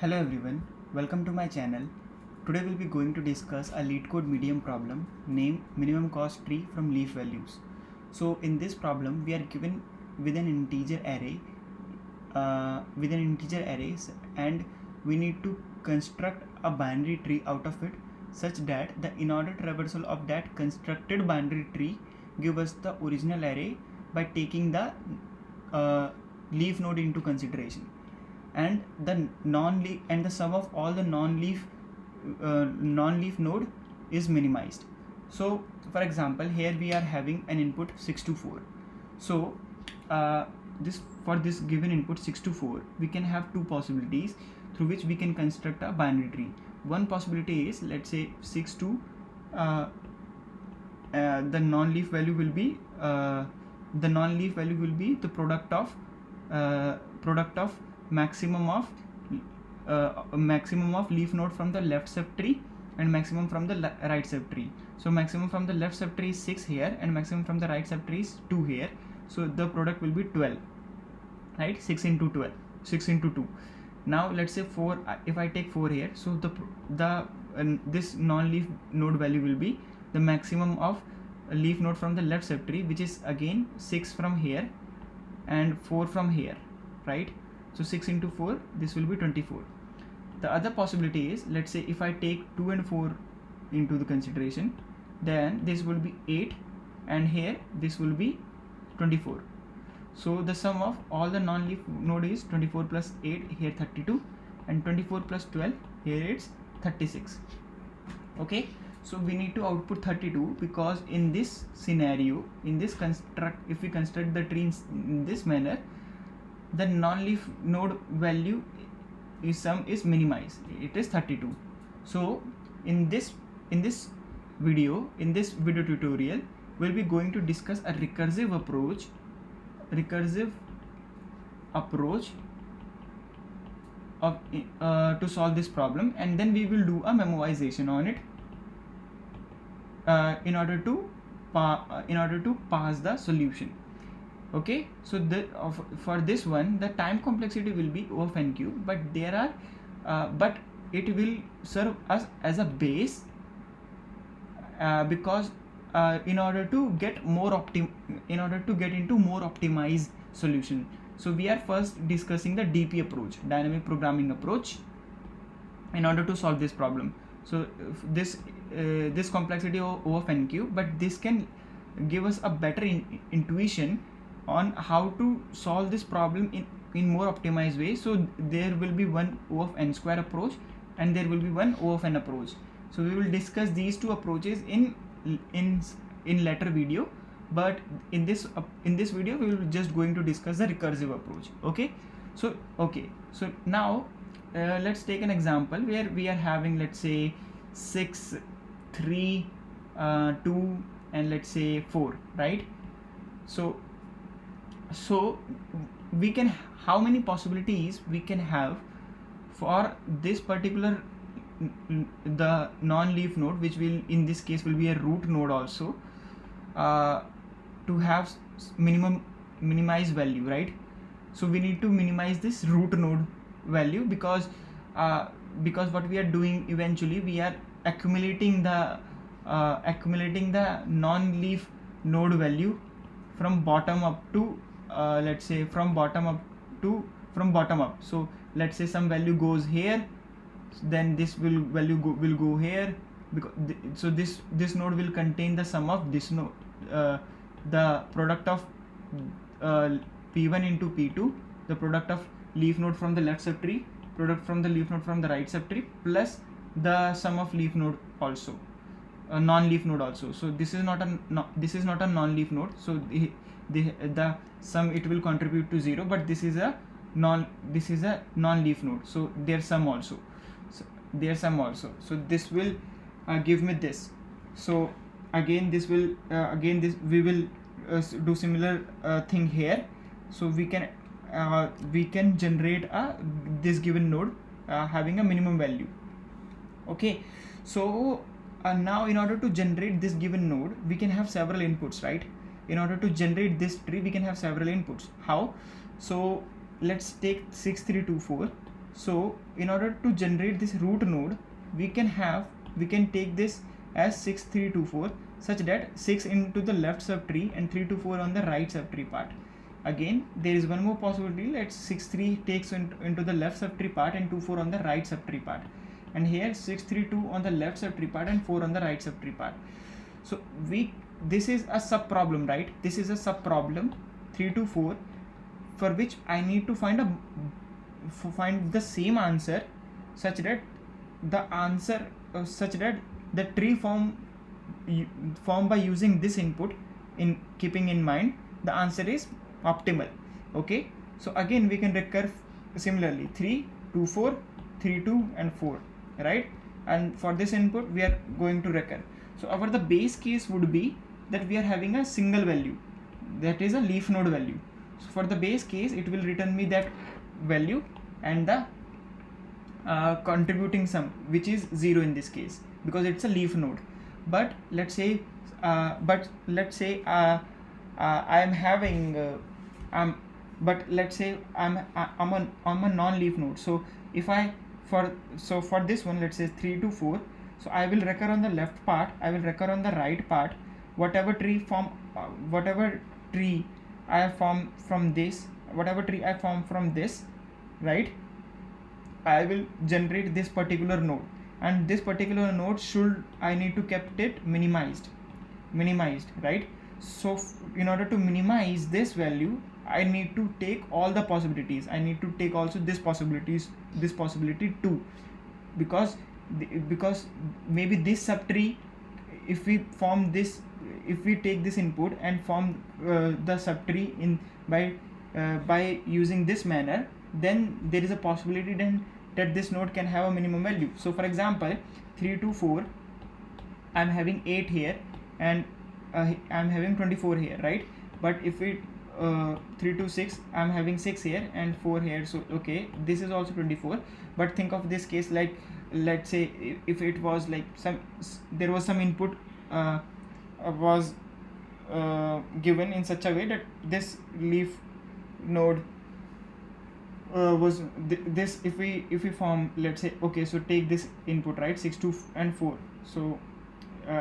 Hello everyone, welcome to my channel. Today we'll be going to discuss a LeetCode medium problem named minimum cost tree from leaf values. So in this problem we are given with an integer array and we need to construct a binary tree out of it such that the in-order traversal of that constructed binary tree give us the original array by taking the leaf node into consideration, and the sum of all the non-leaf node is minimized. So for example, here we are having an input 6 to 4. So for this given input 6 to 4, we can have two possibilities through which we can construct a binary tree. One possibility is, let's say 6 to the non-leaf value will be the product of maximum of leaf node from the left subtree and maximum from the right subtree. So maximum from the left subtree is 6 here and maximum from the right subtree is 2 here. So the product will be 12, right? 6 into 12, 6 into 2. Now let's say 4. If I take 4 here, so this non-leaf node value will be the maximum of a leaf node from the left subtree, which is again 6 from here and 4 from here, right? So 6 into 4, this will be 24. The other possibility is, let's say if I take 2 and 4 into the consideration, then this will be 8 and here this will be 24. So the sum of all the non-leaf node is 24 plus 8, here 32, and 24 plus 12, here it's 36. Okay, so we need to output 32 because in this scenario, if we construct the tree in this manner, the non-leaf node value is minimized. It is 32. So in this video tutorial, we'll be going to discuss a recursive approach of to solve this problem, and then we will do a memoization on it in order to pass the solution. Okay, so for this one, the time complexity will be O of n cube, but but it will serve us as a base because in order to get into more optimized solution. So we are first discussing the DP approach, dynamic programming approach, in order to solve this problem. So this complexity O of n cube, but this can give us a better intuition on how to solve this problem in more optimized way. So there will be one O of n square approach and there will be one O of n approach. So we will discuss these two approaches in later video, but in this video we will just going to discuss the recursive approach. Okay, so now let's take an example where we are having, let's say 6, 3, 2 and let's say 4, right? So we can, how many possibilities we can have for this particular the non-leaf node, which will in this case will be a root node also, to have minimized value, right? So we need to minimize this root node value because what we are doing eventually, we are accumulating the non-leaf node value from bottom up to let's say from bottom up. So let's say some value goes here, then this value will go here, because so this node will contain the sum of this node, the product of P1 into P2, the product of leaf node from the left subtree, product from the leaf node from the right subtree, plus the sum of leaf node also, non-leaf node also. So this is not a non-leaf node, so the sum, it will contribute to 0, but this is a non-leaf node, so their sum also. So this will give me this. So again this will we will do similar thing here. So we can generate this given node having a minimum value. Okay, so now in order to generate this given node, we can have several inputs, right? In order to generate this tree, we can have several inputs. How? So let's take 6, 3, 2, 4. So in order to generate this root node, we can take this as 6324 such that 6 into the left subtree and 324 on the right subtree part. Again, there is one more possibility. Let's 63 takes into the left subtree part and 24 on the right subtree part, and here 632 on the left subtree part and 4 on the right subtree part. So this is a sub problem, right? This is a sub problem 3 to 4 for which I need to find the same answer such that the tree formed by using this input, in keeping in mind the answer is optimal. Okay, so again we can recur similarly 3 2 4 3 2 and 4, right? And for this input we are going to recur. So our the base case would be that we are having a single value, that is a leaf node value. So for the base case it will return me that value and the contributing sum, which is 0 in this case because it's a leaf node. But let's say I am having but let's say I'm a non-leaf node. So if for this one, let's say 3 to 4, so I will recur on the left part, I will recur on the right part, whatever tree I have formed from this, right? I will generate this particular node, and this particular node I need to kept it minimized, right? So in order to minimize this value, I need to take all the possibilities. I need to take also this possibility too, because maybe this subtree, if we take this input and form the subtree by using this manner, then there is a possibility that this node can have a minimum value. So for example, 3 to 4, I'm having 8 here, and I'm having 24 here, right? But if we 3 to 6, I'm having 6 here and 4 here. So okay, this is also 24. But think of this case like, let's say if it was like there was some input was given in such a way that this leaf node was this, if we form, let's say, okay, so take this input, right, 6 2 and 4. So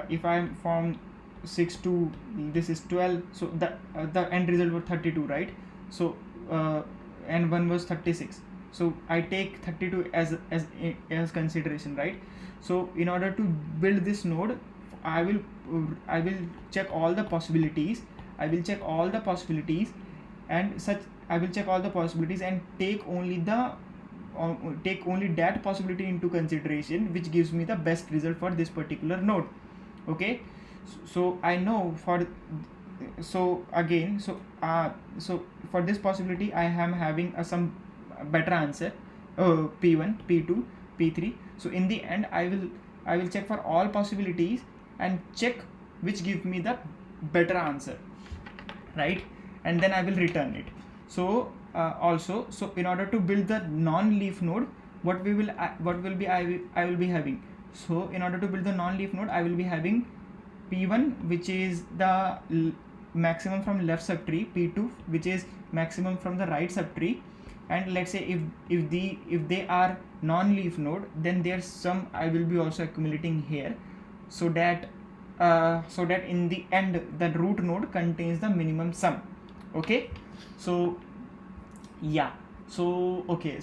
if I form 6 2, this is 12, so the end result was 32, right? So and one was 36, so I take 32 as consideration, right? So in order to build this node, I will check all the possibilities. I will check all the possibilities and take only that possibility into consideration, which gives me the best result for this particular node. Okay, so I know for for this possibility I am having some better answer, P1, P2, P3. So in the end I will check for all possibilities and check which give me the better answer, right? And then I will return it. So also, so in order to build the non-leaf node, I will be having. So in order to build the non-leaf node, I will be having P1, which is the maximum from left subtree, P2, which is maximum from the right subtree, and let's say if they are non-leaf node, then there's some I will be also accumulating here, so that in the end the root node contains the minimum sum. Okay, so yeah, so okay,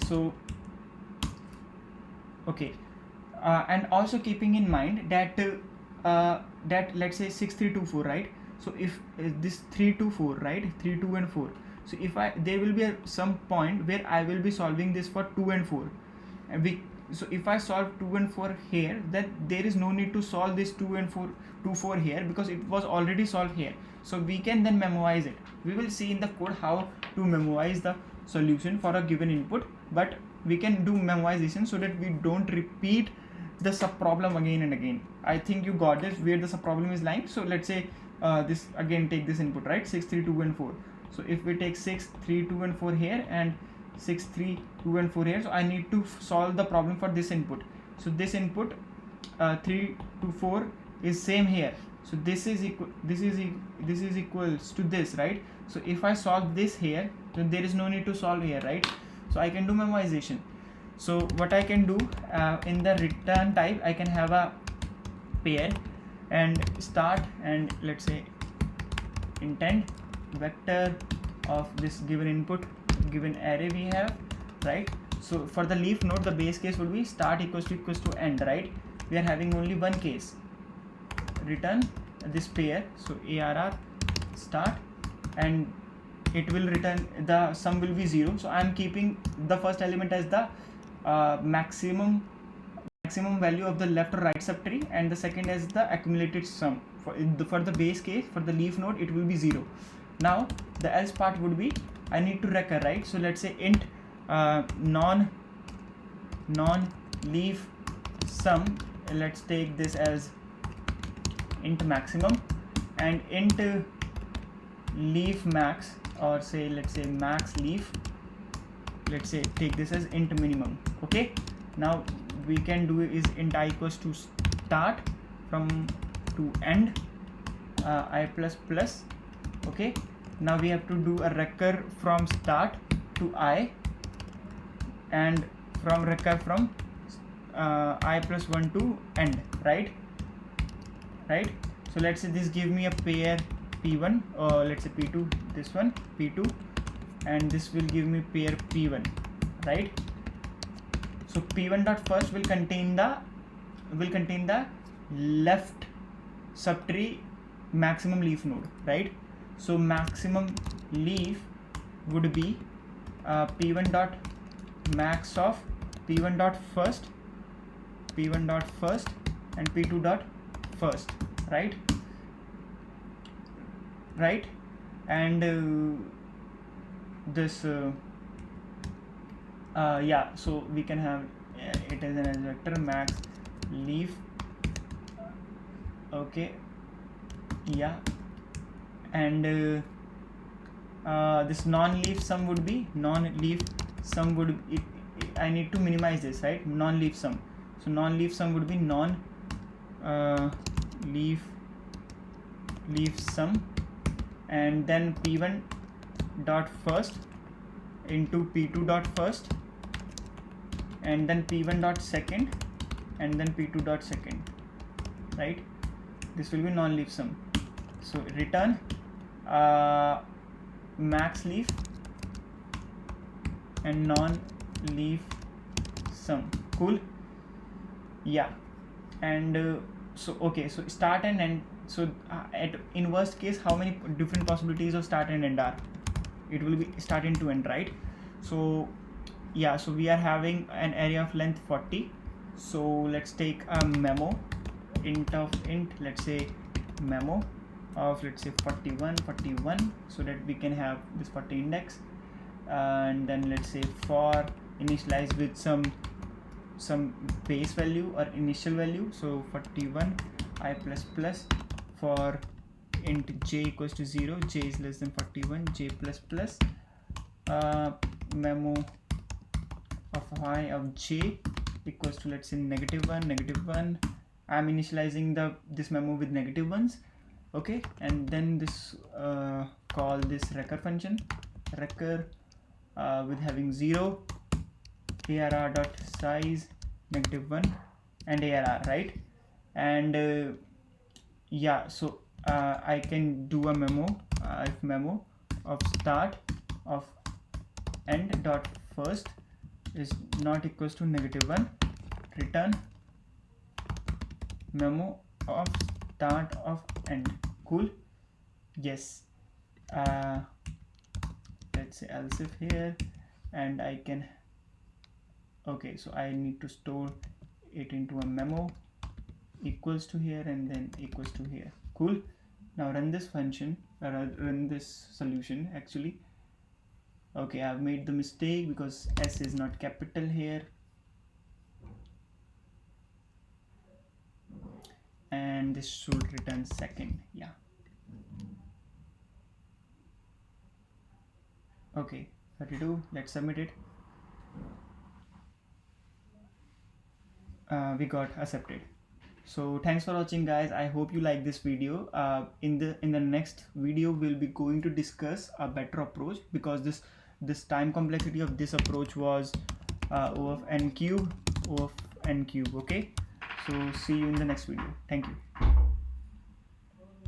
and also keeping in mind that let's say 6 3 2 4, right? So if this 3 2 4, right, 3 2 and 4, so if there will be some point where I will be solving this for 2 and 4, and so if I solve 2 and 4 here, then there is no need to solve this 2 4 here, because it was already solved here. So we can then memorize it. We will see in the code how to memorize the solution for a given input, but we can do memorization so that we don't repeat the sub problem again and again. I think you got this, where the sub problem is lying. So let's say this again, take this input, right, 6 3 2 and 4. So if we take 6 3 2 and 4 here and 6 3 2 and 4 here, so I need to solve the problem for this input. So this input 3 to 4 is same here, so this is equals to this, right? So if I solve this here, then there is no need to solve here, right? So I can do memorization. So what I can do in the return type, I can have a pair and start, and let's say intent vector of this given input, given array we have, right? So for the leaf node, the base case would be start equals to end, right? We are having only one case, return this pair, so arr start, and it will return the sum will be 0. So I am keeping the first element as the maximum value of the left or right subtree, and the second as the accumulated sum. For the base case, for the leaf node, it will be 0. Now the else part would be, I need to recur, right? So let's say int non leaf sum, let's take this as int maximum, and int leaf max, or say let's say max leaf, let's say take this as int minimum. Okay, now we can do is int I equals to start from to end I plus plus. Okay, now we have to do a recur from start to I, and from recur from I plus 1 to end, right? So let's say this give me a pair p1, or let's say p2, this one p2, and this will give me pair p1, right? So p1 dot first will contain the left subtree maximum leaf node, right? So maximum leaf would be p1 dot max of p1 dot first and p2 dot first, right? And this yeah, so we can have it as an vector max leaf. Okay, yeah, and this non-leaf sum would be I need to minimize this, right? Non-leaf sum, so non-leaf sum would be leaf sum, and then p1 dot first into p2 dot first, and then p1 dot second, and then p2 dot second, right? This will be non-leaf sum. So return max leaf and non-leaf sum. Cool. Yeah, and so okay, so start and end. So in worst case, how many different possibilities of start and end are? It will be start into end, right? So yeah, so we are having an area of length 40. So let's take a memo int of int, let's say memo of, let's say 41, so that we can have this 40 index, and then let's say for initialize with some base value or initial value, so 41 I plus plus, for int j equals to 0, j is less than 41, j plus plus memo of I of j equals to, let's say -1. I'm initializing this memo with -1s. Okay, and then this call this recur function, recur with having 0, arr dot size -1 and arr, right? And yeah, so I can do a memo if memo of start of end dot first is not equals to -1, return memo of start of end. Cool. Yes, let's say else if here, and I can, okay, so I need to store it into a memo equals to here and then equals to here. Cool. Now run this function, run this solution actually. Okay, I've made the mistake because s is not capital here, and this should return second. Yeah, okay, 32. Let's submit it. We got accepted. So thanks for watching, guys. I hope you like this video. In the next video we'll be going to discuss a better approach, because this time complexity of this approach was O of n cube, O of n cube. Okay, so see you in the next video. Thank you.